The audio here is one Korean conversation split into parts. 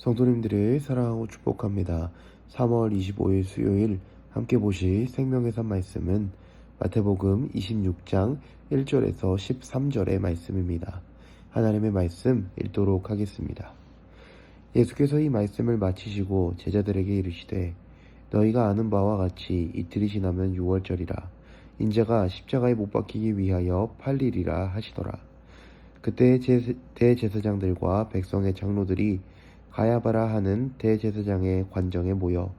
성도님들을 사랑하고 축복합니다. 3월 25일 수요일 함께 보실 생명의 산 말씀은 마태복음 26장 1절에서 13절의 말씀입니다. 하나님의 말씀 읽도록 하겠습니다. 예수께서 이 말씀을 마치시고 제자들에게 이르시되 너희가 아는 바와 같이 이틀이 지나면 6월절이라 인자가 십자가에 못 박히기 위하여 팔리리라 하시더라. 그때 대제사장들과 백성의 장로들이 가야바라 하는 대제사장의 관정에 모여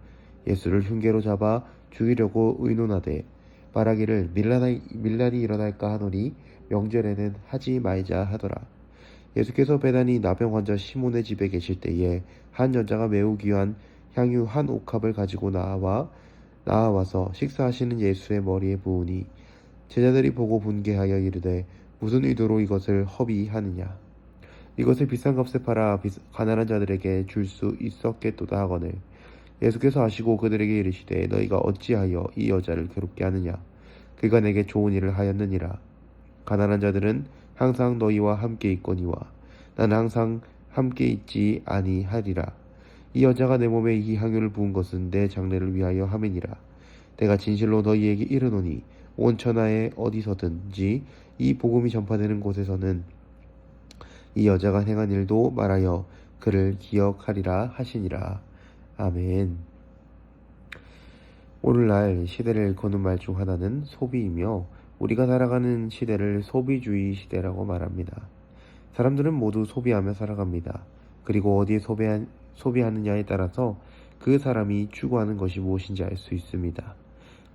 예수를 흉계로 잡아 죽이려고 의논하되 말하기를 밀란이 일어날까 하노니 명절에는 하지 말자 하더라. 예수께서 베다니 나병 환자 시몬의 집에 계실 때에 한 여자가 매우 귀한 향유 한 옥합을 가지고 나와서 식사하시는 예수의 머리에 부으니 제자들이 보고 분개하여 이르되 무슨 의도로 이것을 허비하느냐. 이것을 비싼 값에 팔아 가난한 자들에게 줄 수 있었겠도다 하거늘 예수께서 아시고 그들에게 이르시되 너희가 어찌하여 이 여자를 괴롭게 하느냐. 그가 내게 좋은 일을 하였느니라. 가난한 자들은 항상 너희와 함께 있거니와 나는 항상 함께 있지 아니하리라. 이 여자가 내 몸에 이 향유를 부은 것은 내 장례를 위하여 함이니라. 내가 진실로 너희에게 이르노니 온 천하에 어디서든지 이 복음이 전파되는 곳에서는 이 여자가 행한 일도 말하여 그를 기억하리라 하시니라. 아멘. 오늘날 시대를 거는 말 중 하나는 소비이며 우리가 살아가는 시대를 소비주의 시대라고 말합니다. 사람들은 모두 소비하며 살아갑니다. 그리고 어디에 소비하느냐에 따라서 그 사람이 추구하는 것이 무엇인지 알 수 있습니다.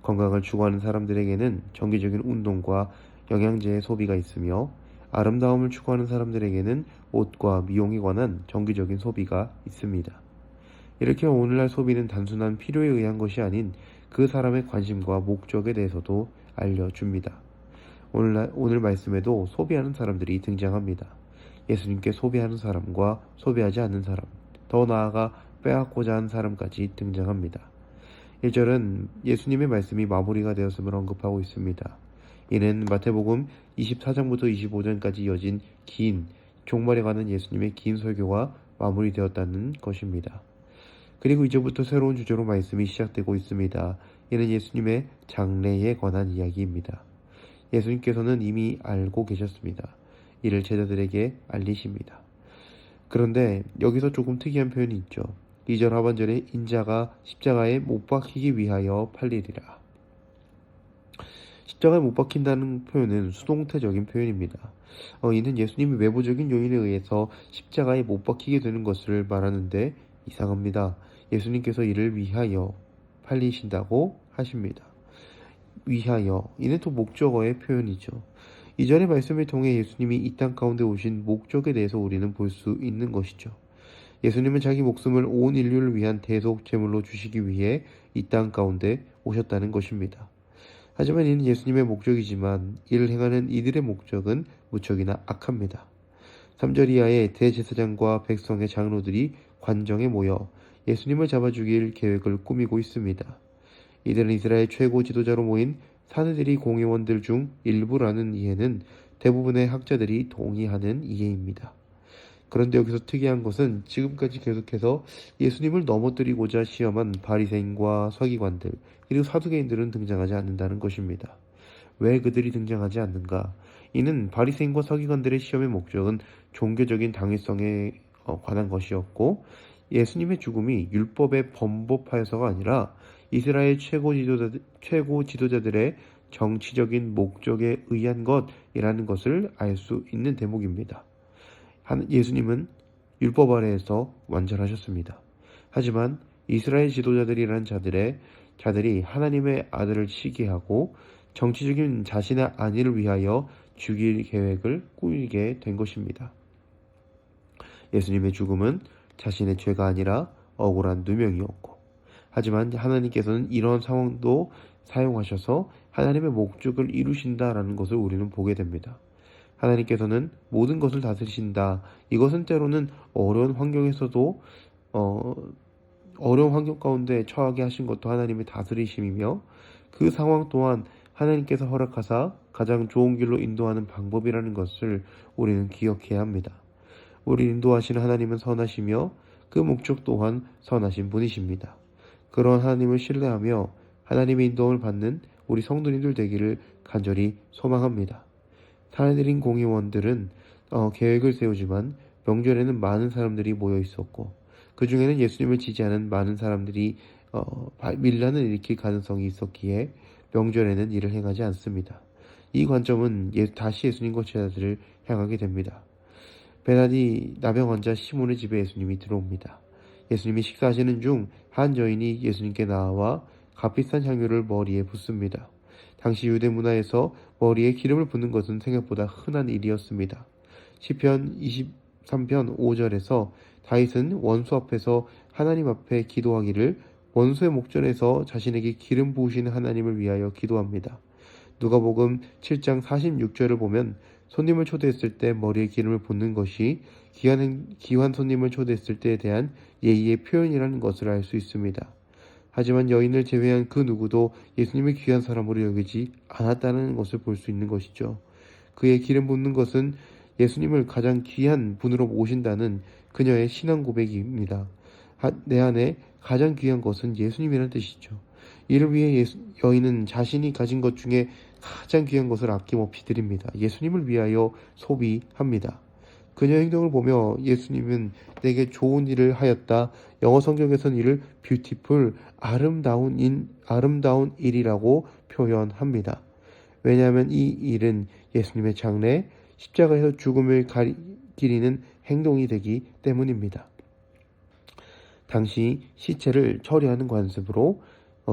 건강을 추구하는 사람들에게는 정기적인 운동과 영양제의 소비가 있으며 아름다움을 추구하는 사람들에게는 옷과 미용에 관한 정기적인 소비가 있습니다. 이렇게 오늘날 소비는 단순한 필요에 의한 것이 아닌 그 사람의 관심과 목적에 대해서도 알려줍니다. 오늘 말씀에도 소비하는 사람들이 등장합니다. 예수님께 소비하는 사람과 소비하지 않는 사람, 더 나아가 빼앗고자 하는 사람까지 등장합니다. 1절은 예수님의 말씀이 마무리가 되었음을 언급하고 있습니다. 이는 마태복음 24장부터 25장까지 이어진 긴 종말에 관한 예수님의 긴 설교가 마무리되었다는 것입니다. 그리고 이제부터 새로운 주제로 말씀이 시작되고 있습니다. 이는 예수님의 장래에 관한 이야기입니다. 예수님께서는 이미 알고 계셨습니다. 이를 제자들에게 알리십니다. 그런데 여기서 조금 특이한 표현이 있죠. 2절 하반절에 인자가 십자가에 못 박히기 위하여 팔리리라. 십자가에 못 박힌다는 표현은 수동태적인 표현입니다. 이는 예수님이 외부적인 요인에 의해서 십자가에 못 박히게 되는 것을 말하는데 이상합니다. 예수님께서 이를 위하여 팔리신다고 하십니다. 위하여, 이는 또 목적어의 표현이죠. 이전의 말씀을 통해 예수님이 이 땅 가운데 오신 목적에 대해서 우리는 볼 수 있는 것이죠. 예수님은 자기 목숨을 온 인류를 위한 대속 제물로 주시기 위해 이 땅 가운데 오셨다는 것입니다. 하지만 이는 예수님의 목적이지만 이를 행하는 이들의 목적은 무척이나 악합니다. 3절 이하에 대제사장과 백성의 장로들이 관정에 모여 예수님을 잡아 죽일 계획을 꾸미고 있습니다. 이들은 이스라엘 최고 지도자로 모인 사내들이 공회원들 중 일부라는 이해는 대부분의 학자들이 동의하는 이해입니다. 그런데 여기서 특이한 것은 지금까지 계속해서 예수님을 넘어뜨리고자 시험한 바리새인과 서기관들 그리고 사두개인들은 등장하지 않는다는 것입니다. 왜 그들이 등장하지 않는가? 이는 바리새인과 서기관들의 시험의 목적은 종교적인 당위성에 관한 것이었고 예수님의 죽음이 율법에 범법하여서가 아니라 이스라엘 최고 지도자들의 정치적인 목적에 의한 것이라는 것을 알 수 있는 대목입니다. 예수님은 율법 아래에서 완전하셨습니다. 하지만 이스라엘 지도자들이라는 자들이 하나님의 아들을 시기하고 정치적인 자신의 안위를 위하여 죽일 계획을 꾸미게 된 것입니다. 예수님의 죽음은 자신의 죄가 아니라 억울한 누명이었고, 하지만 하나님께서는 이런 상황도 사용하셔서 하나님의 목적을 이루신다라는 것을 우리는 보게 됩니다. 하나님께서는 모든 것을 다스리신다. 이것은 때로는 어려운 환경에서도 어려운 환경 가운데 처하게 하신 것도 하나님의 다스리심이며 그 상황 또한 하나님께서 허락하사 가장 좋은 길로 인도하는 방법이라는 것을 우리는 기억해야 합니다. 우리 인도하시는 하나님은 선하시며 그 목적 또한 선하신 분이십니다. 그런 하나님을 신뢰하며 하나님의 인도를 받는 우리 성도님들 되기를 간절히 소망합니다. 사내들인 공의원들은 계획을 세우지만 명절에는 많은 사람들이 모여 있었고 그 중에는 예수님을 지지하는 많은 사람들이 밀란을 일으킬 가능성이 있었기에 명절에는 일을 행하지 않습니다. 이 관점은 다시 예수님과 제자들을 향하게 됩니다. 베나디 나병 환자 시몬의 집에 예수님이 들어옵니다. 예수님이 식사하시는 중 한 여인이 예수님께 나와 값비싼 향유를 머리에 붓습니다. 당시 유대 문화에서 머리에 기름을 붓는 것은 생각보다 흔한 일이었습니다. 시편 23편 5절에서 다윗은 원수 앞에서 하나님 앞에 기도하기를 원수의 목전에서 자신에게 기름 부으시는 하나님을 위하여 기도합니다. 누가복음 7장 46절을 보면 손님을 초대했을 때 머리에 기름을 붓는 것이 귀한 손님을 초대했을 때에 대한 예의의 표현이라는 것을 알 수 있습니다. 하지만 여인을 제외한 그 누구도 예수님을 귀한 사람으로 여기지 않았다는 것을 볼 수 있는 것이죠. 그의 기름 붓는 것은 예수님을 가장 귀한 분으로 모신다는 그녀의 신앙 고백입니다. 내 안에 가장 귀한 것은 예수님이라는 뜻이죠. 이를 위해 여인은 자신이 가진 것 중에 가장 귀한 것을 아낌없이 드립니다. 예수님을 위하여 소비합니다. 그녀의 행동을 보며 예수님은 내게 좋은 일을 하였다. 영어 성경에서는 이를 beautiful, 아름다운 일이라고 표현합니다. 왜냐하면 이 일은 예수님의 장래, 십자가에서 죽음을 기리는 행동이 되기 때문입니다. 당시 시체를 처리하는 관습으로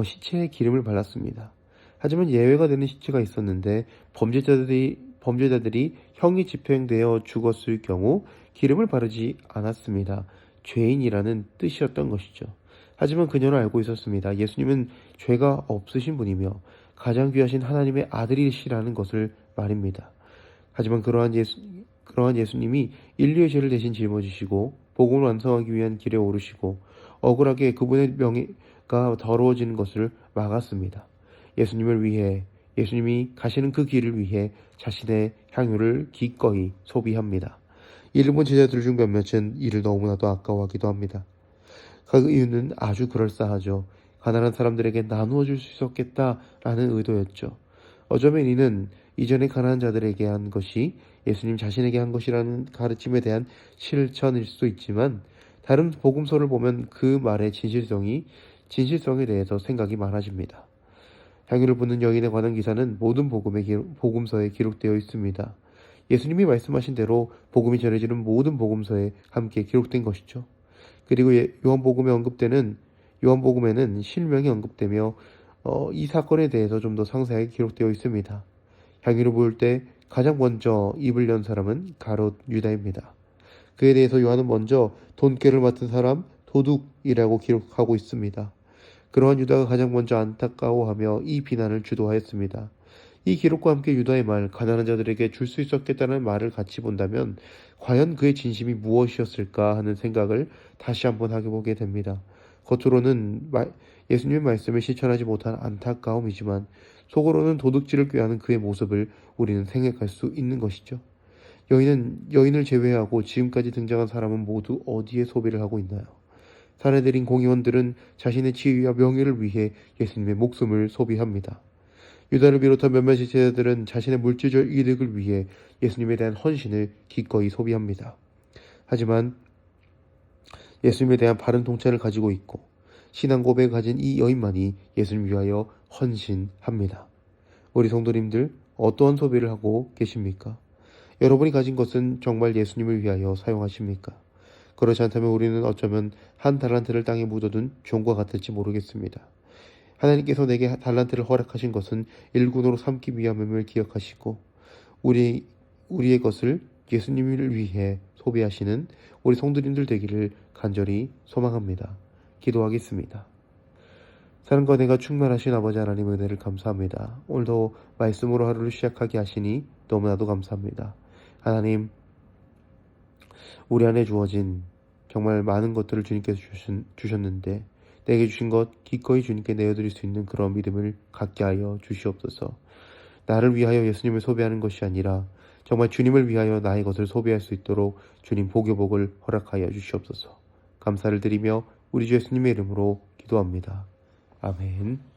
시체에 기름을 발랐습니다. 하지만 예외가 되는 시체가 있었는데 범죄자들이 형이 집행되어 죽었을 경우 기름을 바르지 않았습니다. 죄인이라는 뜻이었던 것이죠. 하지만 그녀는 알고 있었습니다. 예수님은 죄가 없으신 분이며 가장 귀하신 하나님의 아들이시라는 것을 말입니다. 하지만 그러한 예수님이 인류의 죄를 대신 짊어지시고 복음을 완성하기 위한 길에 오르시고 억울하게 그분의 명예가 더러워지는 것을 막았습니다. 예수님이 가시는 그 길을 위해 자신의 향유를 기꺼이 소비합니다. 이를 본 제자들 중 몇몇은 이를 너무나도 아까워하기도 합니다. 그 이유는 아주 그럴싸하죠. 가난한 사람들에게 나누어 줄 수 있었겠다라는 의도였죠. 어쩌면 이는 이전에 가난한 자들에게 한 것이 예수님 자신에게 한 것이라는 가르침에 대한 실천일 수도 있지만 다른 복음서를 보면 그 말의 진실성에 대해서 생각이 많아집니다. 향유를 붓는 여인에 관한 기사는 모든 복음서에 기록되어 있습니다. 예수님이 말씀하신 대로 복음이 전해지는 모든 복음서에 함께 기록된 것이죠. 그리고 요한복음에는 실명이 언급되며 이 사건에 대해서 좀 더 상세하게 기록되어 있습니다. 향유를 부을 때 가장 먼저 입을 연 사람은 가롯 유다입니다. 그에 대해서 요한은 먼저 돈꾀를 맡은 사람 도둑이라고 기록하고 있습니다. 그러한 유다가 가장 먼저 안타까워하며 이 비난을 주도하였습니다. 이 기록과 함께 유다의 말, 가난한 자들에게 줄 수 있었겠다는 말을 같이 본다면 과연 그의 진심이 무엇이었을까 하는 생각을 다시 한번 하게 보게 됩니다. 겉으로는 예수님의 말씀을 실천하지 못한 안타까움이지만 속으로는 도둑질을 꾀하는 그의 모습을 우리는 생각할 수 있는 것이죠. 여인을 제외하고 지금까지 등장한 사람은 모두 어디에 소비를 하고 있나요? 사내들인 공의원들은 자신의 지위와 명예를 위해 예수님의 목숨을 소비합니다. 유다를 비롯한 몇몇 제자들은 자신의 물질적 이득을 위해 예수님에 대한 헌신을 기꺼이 소비합니다. 하지만 예수님에 대한 바른 통찰을 가지고 있고 신앙 고백을 가진 이 여인만이 예수님을 위하여 헌신합니다. 우리 성도님들 어떠한 소비를 하고 계십니까? 여러분이 가진 것은 정말 예수님을 위하여 사용하십니까? 그렇지 않다면 우리는 어쩌면 한 달란트를 땅에 묻어둔 종과 같을지 모르겠습니다. 하나님께서 내게 달란트를 허락하신 것은 일꾼으로 삼기 위함임을 기억하시고 우리의 것을 예수님을 위해 소비하시는 우리 성도님들 되기를 간절히 소망합니다. 기도하겠습니다. 사랑과 내가 충만하신 아버지 하나님 은혜를 감사합니다. 오늘도 말씀으로 하루를 시작하게 하시니 너무나도 감사합니다. 하나님, 우리 안에 주어진 정말 많은 것들을 주님께서 주셨는데 내게 주신 것 기꺼이 주님께 내어드릴 수 있는 그런 믿음을 갖게 하여 주시옵소서. 나를 위하여 예수님을 소비하는 것이 아니라 정말 주님을 위하여 나의 것을 소비할 수 있도록 주님 복의 복을 허락하여 주시옵소서. 감사를 드리며 우리 주 예수님의 이름으로 기도합니다. 아멘.